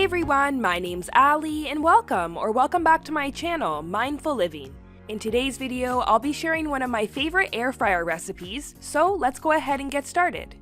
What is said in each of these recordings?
everyone, my name's Ali and welcome back to my channel, Mindful Living. In today's video, I'll be sharing one of my favorite air fryer recipes, so let's go ahead and get started.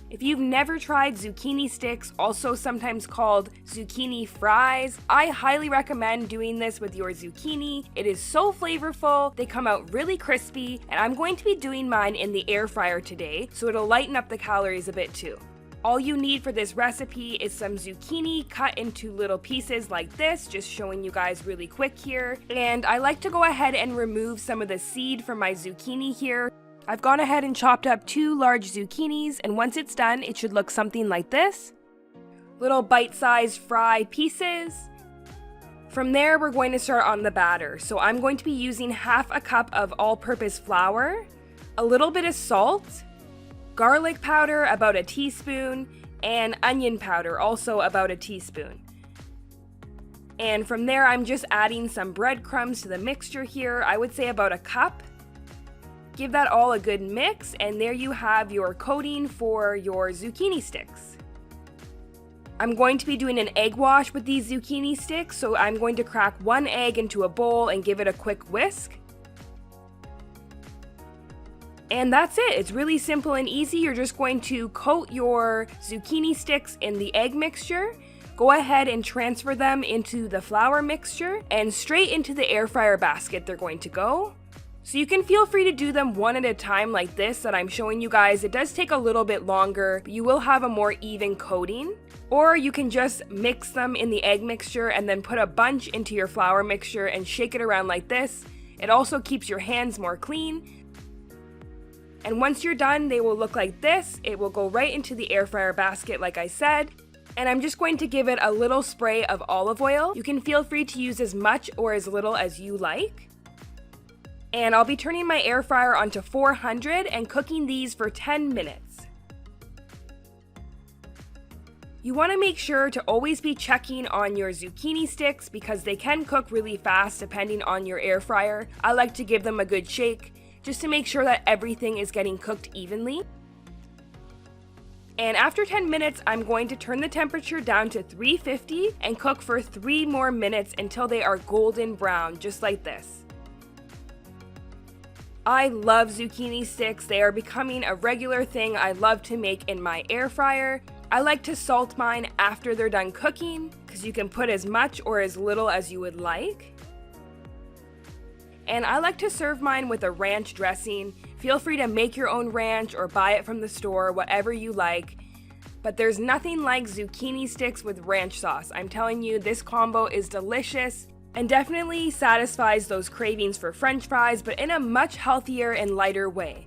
If you've never tried zucchini sticks, also sometimes called zucchini fries, I highly recommend doing this with your zucchini. It is so flavorful, they come out really crispy, and I'm going to be doing mine in the air fryer today, so it'll lighten up the calories a bit too. All you need for this recipe is some zucchini cut into little pieces like this, just showing you guys really quick here. And I like to go ahead and remove some of the seed from my zucchini here. I've gone ahead and chopped up 2 large zucchinis, and once it's done, it should look something like this. Little bite-sized fry pieces. From there, we're going to start on the batter. So I'm going to be using half a cup of all-purpose flour, a little bit of salt, garlic powder, about a teaspoon, and onion powder, also about a teaspoon. And from there, I'm just adding some breadcrumbs to the mixture here, I would say about a cup. Give that all a good mix, and there you have your coating for your zucchini sticks. I'm going to be doing an egg wash with these zucchini sticks, so I'm going to crack 1 egg into a bowl and give it a quick whisk. And that's it. It's really simple and easy. You're just going to coat your zucchini sticks in the egg mixture. Go ahead and transfer them into the flour mixture and straight into the air fryer basket they're going to go. So you can feel free to do them one at a time like this that I'm showing you guys. It does take a little bit longer, but you will have a more even coating. Or you can just mix them in the egg mixture and then put a bunch into your flour mixture and shake it around like this. It also keeps your hands more clean. And once you're done, they will look like this. It will go right into the air fryer basket like I said. And I'm just going to give it a little spray of olive oil. You can feel free to use as much or as little as you like. And I'll be turning my air fryer onto 400 and cooking these for 10 minutes. You want to make sure to always be checking on your zucchini sticks because they can cook really fast depending on your air fryer. I like to give them a good shake, just to make sure that everything is getting cooked evenly. And after 10 minutes, I'm going to turn the temperature down to 350 and cook for 3 more minutes until they are golden brown, just like this. I love zucchini sticks. They are becoming a regular thing I love to make in my air fryer. I like to salt mine after they're done cooking, because you can put as much or as little as you would like. And I like to serve mine with a ranch dressing. Feel free to make your own ranch or buy it from the store, whatever you like. But there's nothing like zucchini sticks with ranch sauce. I'm telling you, this combo is delicious and definitely satisfies those cravings for french fries, but in a much healthier and lighter way.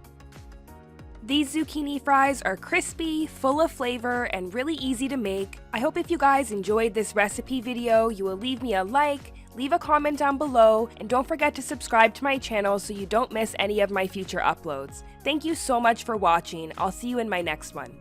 These zucchini fries are crispy, full of flavor, and really easy to make. I hope if you guys enjoyed this recipe video, you will leave me a like, leave a comment down below, and don't forget to subscribe to my channel so you don't miss any of my future uploads. Thank you so much for watching. I'll see you in my next one.